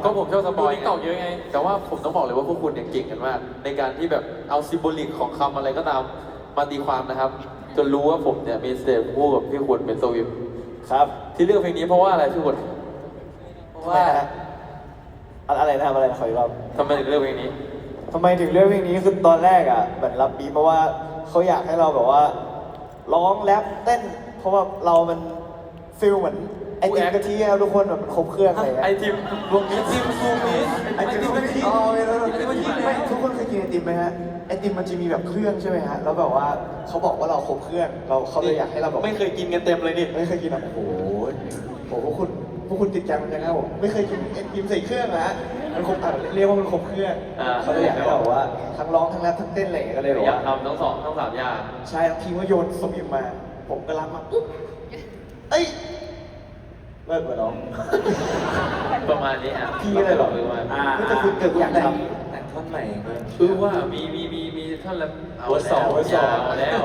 ก็ผมชอบสปอย ติ๊กต็อกเยอะไง แต่ว่าผมต้องบอกเลยว่าพวกคุณเนี่ยเก่งกันมากในการที่แบบเอาซิมโบลิกของคำอะไรก็ตามมาตีความนะครับจนรู้ว่าผมเนี่ยมีสเตปคู่กับพี่ขุนเป็นโซวิม ครับ ที่เลือกเพลงนี้เพราะว่าอะไรพี่ขุน เพราะว่าอะไรนะครับอะไรนะขออีกรอบ ทำไมถึงเลือกเพลงนี้ ทำไมถึงเลือกเพลงนี้คือตอนแรกอ่ะเหมือนรับบีทเพราะว่าเขาอยากให้เราแบบว่าร้องแรปเต้น เพราะว่าเรามันฟิลเหมือนไอติมกะทิครับทุกคนแบบมันครบเครื่องอะไรอย่าง ไอ เงี้ย ทีมรวมมิตรทีมซูมิส ไอติมกะทิอ๋อไม่ทุกคนเคยกินไอติมไหมฮะไอติมมันจะมีแบบเครื่องใช่ไหมฮะแล้วแบบว่าเขาบอกว่าเราครบเครื่องเขาเลยอยากให้เราแบบ ไม่เคยกินกันเต็มเลยนี่ ไม่เคยกินอ่ะโอ้โหพวกคุณติดใจมันยังไงผมไม่เคยกินไอติมใส่เครื่องนะฮะมันครบเรียกว่ามันครบเครื่องเขาเลยอยากให้เราแบบว่าทั้งร้องทั้งแรปทั้งเต้นอะไรอย่างเงี้ยก็เลยแบบ อยาก ว่า ทำทั้งสามอย่าง ใช่ทีมก็โยนสมิมมา ผมก็รับมาปุ๊บเอ้ยเลิกกับน้อง ประมาณนี้อ่ะ พี่ก็เลยบอก ประมาณ ก็จะคุณเกิดอยากท แต่งท่อนใหม่ คือว่ามีท่านละเอาแล้ว เวอร์สอง เอาแล้ว